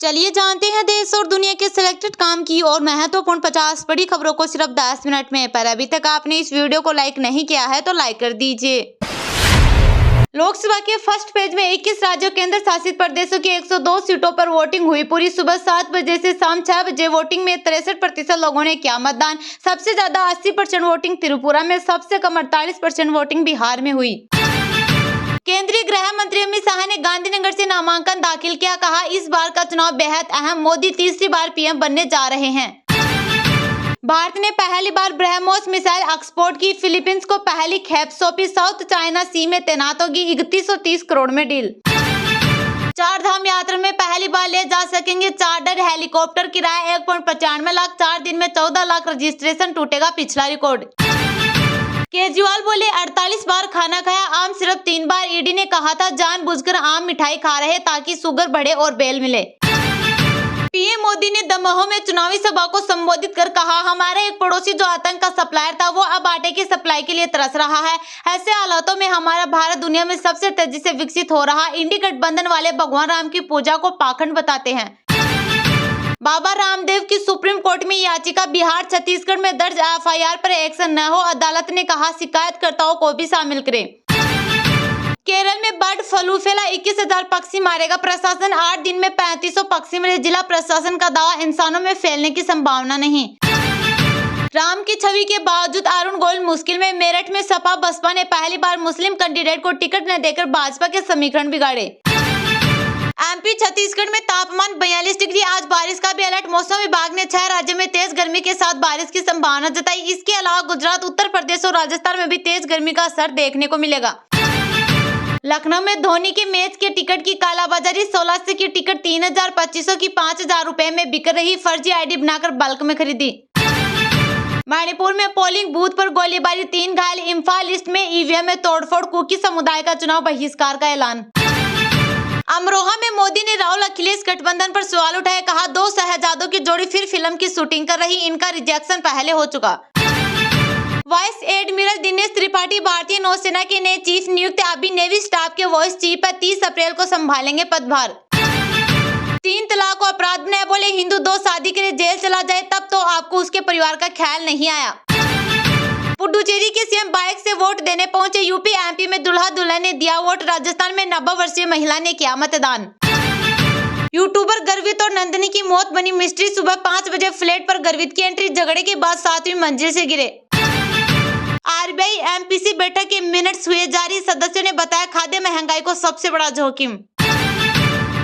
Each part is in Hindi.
चलिए जानते हैं देश और दुनिया के सिलेक्टेड काम की और महत्वपूर्ण 50 बड़ी खबरों को सिर्फ 10 मिनट में। पर अभी तक आपने इस वीडियो को लाइक नहीं किया है तो लाइक कर दीजिए। लोकसभा के फर्स्ट फेज में 21 राज्यों केंद्र शासित प्रदेशों की 102 सीटों पर वोटिंग हुई। पूरी सुबह 7 बजे से शाम 6 बजे वोटिंग में 63% लोगों ने किया मतदान। सबसे ज्यादा 80% वोटिंग त्रिपुरा में, सबसे कम 48% वोटिंग बिहार में हुई। केंद्रीय गृह मंत्री अमित शाह ने गांधीनगर से नामांकन दाखिल किया। कहा, इस बार का चुनाव बेहद अहम, मोदी तीसरी बार पीएम बनने जा रहे हैं। भारत ने पहली बार ब्रह्मोस मिसाइल एक्सपोर्ट की। फिलीपींस को पहली खेप सौंपी। साउथ चाइना सी में तैनात होगी 3130 करोड़ में डील। 4 धाम यात्रा में पहली बार ले जा सकेंगे चार्टर्ड हेलीकॉप्टर। किराया 1.95 लाख। 4 दिन में 14 लाख रजिस्ट्रेशन, टूटेगा पिछला रिकॉर्ड। केजरीवाल बोले 48 बार खाना खाया, आम सिर्फ 3 बार। ईडी ने कहा था जानबूझकर आम मिठाई खा रहे ताकि शुगर बढ़े और बेल मिले। पीएम मोदी ने दमोह में चुनावी सभा को संबोधित कर कहा, हमारे एक पड़ोसी जो आतंक का सप्लायर था वो अब आटे की सप्लाई के लिए तरस रहा है। ऐसे हालातों में हमारा भारत दुनिया में सबसे तेजी से विकसित हो रहा। इंडी गठबंधन वाले भगवान राम की पूजा को पाखंड बताते हैं। बाबा रामदेव की सुप्रीम कोर्ट में याचिका। बिहार छत्तीसगढ़ में दर्ज एफआईआर पर एक्शन न हो, अदालत ने कहा शिकायतकर्ताओं को भी शामिल करें। केरल में बर्ड फ्लू फैला, 21,000 पक्षी मारेगा प्रशासन। 8 दिन में 3500 पक्षी मरे। जिला प्रशासन का दावा, इंसानों में फैलने की संभावना नहीं। राम की छवि के बावजूद अरुण गोयल मुश्किल में। मेरठ में सपा बसपा ने पहली बार मुस्लिम कैंडिडेट को टिकट न देकर भाजपा के समीकरण बिगाड़े। एमपी छत्तीसगढ़ में तापमान 42 डिग्री। आज बारिश का भी अलर्ट। मौसम विभाग ने 6 राज्यों में तेज गर्मी के साथ बारिश की संभावना जताई। इसके अलावा गुजरात, उत्तर प्रदेश और राजस्थान में भी तेज गर्मी का असर देखने को मिलेगा। लखनऊ में धोनी के मैच के टिकट की कालाबाजारी। 1600 की टिकट 3250 की 5000 रुपए में बिक रही। फर्जी आईडी बनाकर बल्क में खरीदी। मणिपुर में पोलिंग बूथ पर गोलीबारी, 3 घायल। इम्फाल ईस्ट में ईवीएम में तोड़फोड़। कुकी समुदाय का चुनाव बहिष्कार का ऐलान। अमरोहा में मोदी ने राहुल अखिलेश गठबंधन पर सवाल उठाए। कहा, 2 शहजादों की जोड़ी फिर फिल्म की शूटिंग कर रही, इनका रिजेक्शन पहले हो चुका। वाइस एडमिरल दिनेश त्रिपाठी भारतीय नौसेना के नए चीफ नियुक्त। अभी नेवी स्टाफ के वाइस चीफ है। 30 अप्रैल को संभालेंगे पदभार। 3 तलाक को अपराध न बोले हिंदू, 2 शादी के लिए जेल चला जाए तब तो आपको उसके परिवार का ख्याल नहीं आया। पुडुचेरी के सीएम बाइक से वोट देने पहुंचे। यूपी एमपी में दूल्हा दुल्हन ने दिया वोट। राजस्थान में 90 वर्षीय महिला ने किया मतदान। यूट्यूबर गर्वित और नंदिनी की मौत बनी मिस्ट्री। सुबह 5 बजे फ्लैट पर गर्वित की एंट्री। झगड़े के बाद 7वीं मंजिल से गिरे। आरबीआई एमपीसी बैठक के मिनट्स हुए जारी। सदस्यों ने बताया खाद्य महंगाई को सबसे बड़ा जोखिम।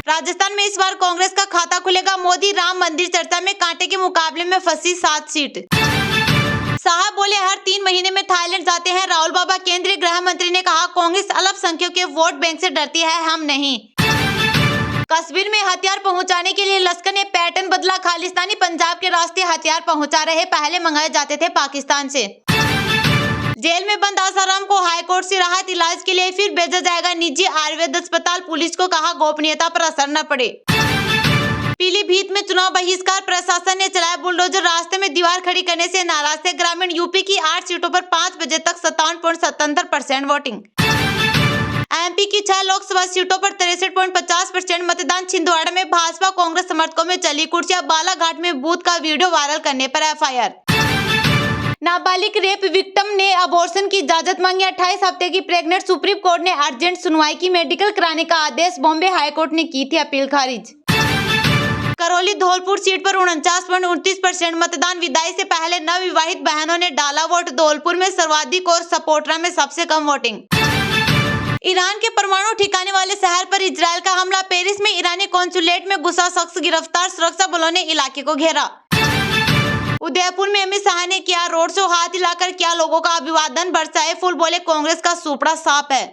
राजस्थान में इस बार कांग्रेस का खाता खुलेगा। मोदी राम मंदिर चर्चा में, कांटे के मुकाबले में फंसी 7 सीट। साहब बोले हर 3 महीने में थाईलैंड जाते हैं राहुल बाबा। केंद्रीय गृह मंत्री ने कहा, कांग्रेस अल्पसंख्यकों के वोट बैंक से डरती है, हम नहीं। कश्मीर में हथियार पहुंचाने के लिए लश्कर ने पैटर्न बदला। खालिस्तानी पंजाब के रास्ते हथियार पहुंचा रहे, पहले मंगाए जाते थे पाकिस्तान से। जेल में बंद आसाराम को हाईकोर्ट से राहत। इलाज के लिए फिर भेजा जाएगा निजी आयुर्वेद अस्पताल। पुलिस को कहा गोपनीयता पर असर न पड़े। पीलीभीत में चुनाव बहिष्कार। प्रशासन ने चलाया बुलडोजर। रास्ते में दीवार खड़ी करने से नाराज थे ग्रामीण। यूपी की 8 सीटों पर 5 बजे तक 57.77% वोटिंग। एमपी की 6 लोकसभा सीटों पर 63.50% मतदान। छिंदवाड़ा में भाजपा कांग्रेस समर्थकों में चली कुर्सियां। बालाघाट में बूथ का वीडियो वायरल करने पर एफआईआर। नाबालिग रेप विक्टिम ने अबॉर्शन की इजाजत मांगी। 28 हफ्ते की प्रेग्नेंट। सुप्रीम कोर्ट ने अर्जेंट सुनवाई की। मेडिकल कराने का आदेश। बॉम्बे हाईकोर्ट ने की थी अपील खारिज। करौली धौलपुर सीट पर 49.29% मतदान। विदाई से पहले नवविवाहित बहनों ने डाला वोट। धौलपुर में सर्वाधिक और सपोटरा में सबसे कम वोटिंग। ईरान के परमाणु ठिकाने वाले शहर पर इजरायल का हमला। पेरिस में ईरानी कॉन्सुलेट में घुसा शख्स गिरफ्तार। सुरक्षा बलों ने इलाके को घेरा। उदयपुर में अमित शाह ने किया रोड शो। हाथ हिलाकर किया लोगों का अभिवादन। बरसाए फूल। बोले कांग्रेस का सुपड़ा साफ है।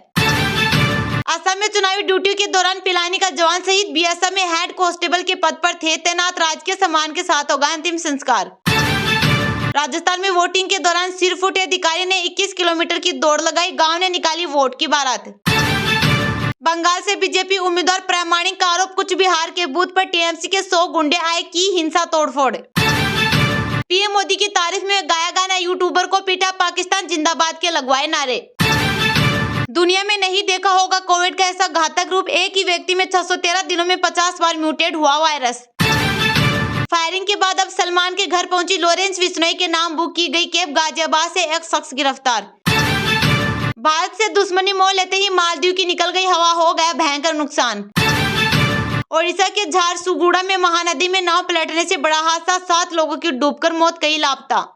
असम में चुनावी ड्यूटी के दौरान पिलानी का जवान शहीद। बीएसएफ में हेड कांस्टेबल के पद पर थे तैनात। राजकीय सम्मान के साथ होगा अंतिम संस्कार। राजस्थान में वोटिंग के दौरान सिरफुट अधिकारी ने 21 किलोमीटर की दौड़ लगाई। गांव ने निकाली वोट की बारात। बंगाल से बीजेपी उम्मीदवार प्रामाणिक का आरोप। कुछ बिहार के बूथ पर टीएमसी के 100 गुंडे आए, की हिंसा तोड़फोड़। पीएम मोदी की तारीफ में गाया गाना। यूट्यूबर को पीटा। पाकिस्तान जिंदाबाद के लगवाए नारे। दुनिया में नहीं देखा होगा कोविड का ऐसा घातक रूप। एक ही व्यक्ति में 613 दिनों में 50 बार म्यूटेट हुआ वायरस। फायरिंग के बाद अब सलमान के घर पहुंची लॉरेंस बिश्नोई के नाम बुक की गई कैब। गाजियाबाद से एक शख्स गिरफ्तार। भारत से दुश्मनी मोल लेते ही मालदीव की निकल गई हवा, हो गया भयंकर नुकसान। ओडिशा के झारसुगुड़ा में महानदी में नाव पलटने से बड़ा हादसा, 7 लोगों की डूबकर मौत, कई लापता।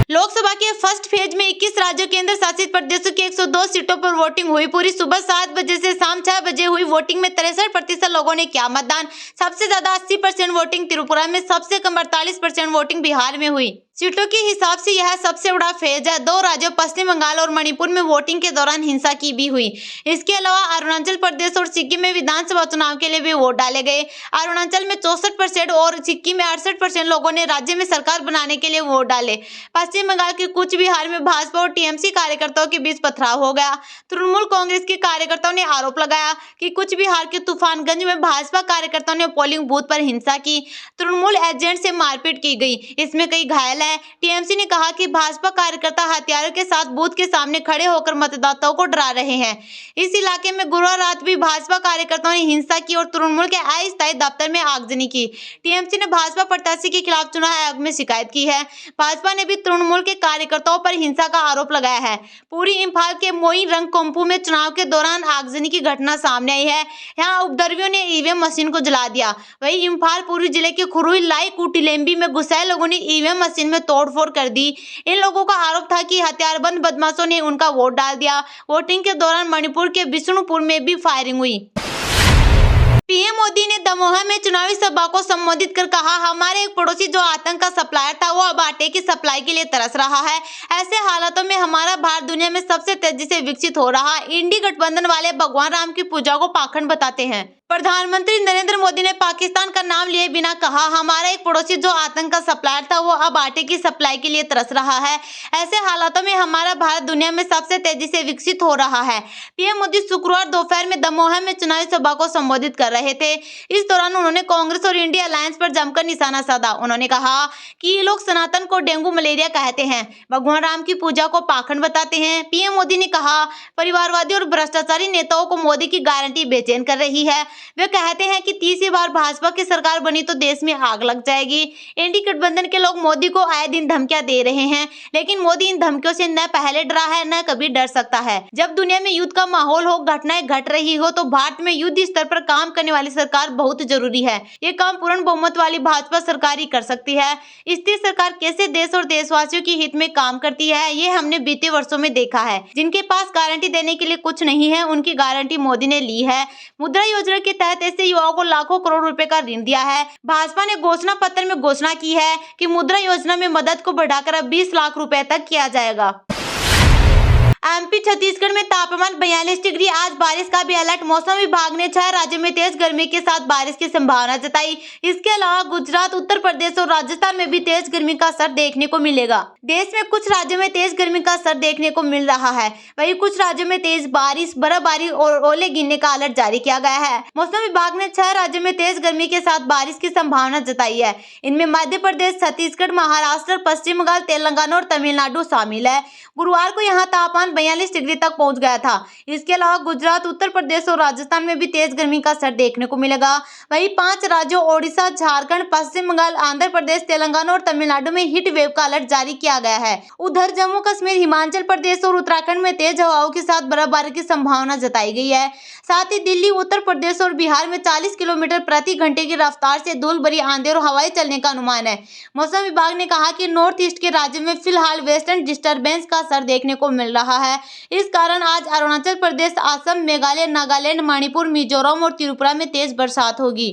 लोकसभा के फर्स्ट फेज में 21 राज्यों केंद्र शासित प्रदेशों की 102 सीटों पर वोटिंग हुई पूरी। सुबह 7 बजे से शाम 6 बजे हुई वोटिंग में 63% लोगों ने किया मतदान। सबसे ज्यादा 80% वोटिंग त्रिपुरा में, सबसे कम 48% वोटिंग बिहार में हुई। सीटों के हिसाब से यह सबसे बड़ा फेज है। 2 राज्यों पश्चिम बंगाल और मणिपुर में वोटिंग के दौरान हिंसा की भी हुई। इसके अलावा अरुणाचल प्रदेश और सिक्किम में विधानसभा चुनाव के लिए भी वोट डाले गए। अरुणाचल में 64% और सिक्किम में 68% लोगों ने राज्य में सरकार बनाने के लिए वोट डाले। पश्चिम बंगाल के कूच बिहार में भाजपा और टीएमसी कार्यकर्ताओं के बीच पथराव हो गया। तृणमूल कांग्रेस के कार्यकर्ताओं ने आरोप लगाया कि कूच बिहार के तूफानगंज में भाजपा कार्यकर्ताओं ने पोलिंग बूथ पर हिंसा की। तृणमूल एजेंट से मारपीट की गई, इसमें कई घायल हैं। टीएमसी ने कहा कि भाजपा कार्यकर्ता हथियारों के साथ बूथ के सामने खड़े होकर मतदाताओं को डरा रहे हैं। इस इलाके में गुरुवार रात भी भाजपा कार्यकर्ताओं ने हिंसा की और तृणमूल के अस्थायी दफ्तर में आगजनी की। टीएमसी ने भाजपा प्रत्याशी के खिलाफ चुनाव आयोग में शिकायत की है। भाजपा ने भी तृणमूल के कार्यकर्ताओं पर हिंसा का आरोप लगाया है। पूरी इंफाल के मोई रंगकोम्पू में चुनाव के दौरान आगजनी की घटना सामने आई है। यहाँ उपद्रवियों ने ईवीएम मशीन को जला दिया। वहीं इंफाल पूर्वी जिले के खुरुई लाई कुटीलेम्बी में घुसाए लोगों ने ईवीएम मशीन में तोड़फोड़ कर दी। इन लोगों का आरोप था कि हथियारबंद बदमाशों ने उनका वोट डाल दिया। वोटिंग के दौरान मणिपुर के बिष्णुपुर में भी फायरिंग हुई। पीएम मोदी ने दमोह में चुनावी सभा को संबोधित कर कहा, हमारे एक पड़ोसी जो आतंक का सप्लायर था वो अब आटे की सप्लाई के लिए तरस रहा है। ऐसे हालातों में हमारा भारत दुनिया में सबसे तेजी से विकसित हो रहा। इंडी गठबंधन वाले भगवान राम की पूजा को पाखंड बताते हैं। प्रधानमंत्री नरेंद्र मोदी ने पाकिस्तान का नाम लिए बिना कहा, हमारा एक पड़ोसी जो आतंक का सप्लायर था वो अब आटे की सप्लाई के लिए तरस रहा है। ऐसे हालातों में हमारा भारत दुनिया में सबसे तेजी से विकसित हो रहा है। पीएम मोदी शुक्रवार दोपहर में दमोह में चुनावी सभा को संबोधित कर रहे थे। इस दौरान उन्होंने कांग्रेस और इंडिया अलायंस पर जमकर निशाना साधा। उन्होंने कहा कि ये लोग सनातन को डेंगू मलेरिया कहते हैं, भगवान राम की पूजा को पाखंड बताते हैं। पीएम मोदी ने कहा, परिवारवादी और भ्रष्टाचारी नेताओं को मोदी की गारंटी बेचैन कर रही है। वे कहते हैं कि तीसरी बार भाजपा की सरकार बनी तो देश में आग लग जाएगी। एनडीए गठबंधन के लोग मोदी को आए दिन धमकियां दे रहे हैं, लेकिन मोदी इन धमकियों से न पहले डरा है न कभी डर सकता है। जब दुनिया में युद्ध का माहौल हो, घटनाएं घट रही हो, तो भारत में युद्ध स्तर पर काम करने वाली सरकार बहुत जरूरी है। ये काम पूर्ण बहुमत वाली भाजपा सरकार ही कर सकती है। स्थिर सरकार कैसे देश और देशवासियों के हित में काम करती है, ये हमने बीते वर्षों में देखा है। जिनके पास गारंटी देने के लिए कुछ नहीं है, उनकी गारंटी मोदी ने ली है। मुद्रा योजना के तहत ऐसे युवाओं को लाखों करोड़ रुपए का ऋण दिया है। भाजपा ने घोषणा पत्र में घोषणा की है कि मुद्रा योजना में मदद को बढ़ाकर अब 20 लाख रुपए तक किया जाएगा। एमपी छत्तीसगढ़ में तापमान 42 डिग्री, आज बारिश का भी अलर्ट। मौसम विभाग ने 6 राज्यों में तेज गर्मी के साथ बारिश की संभावना जताई। इसके अलावा गुजरात, उत्तर प्रदेश और राजस्थान में भी तेज गर्मी का असर देखने को मिलेगा। देश में कुछ राज्यों में तेज गर्मी का असर देखने को मिल रहा है, वहीं कुछ राज्यों में तेज बारिश, बर्फबारी और ओले गिरने का अलर्ट जारी किया गया है। मौसम विभाग ने 6 राज्यों में तेज गर्मी के साथ बारिश की संभावना जताई है। इनमें मध्य प्रदेश, छत्तीसगढ़, महाराष्ट्र, पश्चिम बंगाल, तेलंगाना और तमिलनाडु शामिल है। गुरुवार को यहाँ तापमान 42 डिग्री तक पहुंच गया था। इसके अलावा गुजरात, उत्तर प्रदेश और राजस्थान में भी तेज गर्मी का असर देखने को मिलेगा। वहीं 5 राज्यों ओडिशा, झारखंड, पश्चिम बंगाल, आंध्र प्रदेश, तेलंगाना और तमिलनाडु में हीट वेव का अलर्ट जारी किया गया है। उधर जम्मू कश्मीर, हिमाचल प्रदेश और उत्तराखंड में तेज हवाओं के साथ बर्फबारी की संभावना जताई गई है। साथ ही दिल्ली, उत्तर प्रदेश और बिहार में 40 किलोमीटर प्रति घंटे की रफ्तार से धूल भरी आंधी और हवाएं चलने का अनुमान है। मौसम विभाग ने कहा कि नॉर्थ ईस्ट के राज्यों में फिलहाल वेस्टर्न डिस्टर्बेंस का असर देखने को मिल रहा है। इस कारण आज अरुणाचल प्रदेश, असम, मेघालय, नागालैंड, मणिपुर, मिजोरम और त्रिपुरा में तेज बरसात होगी।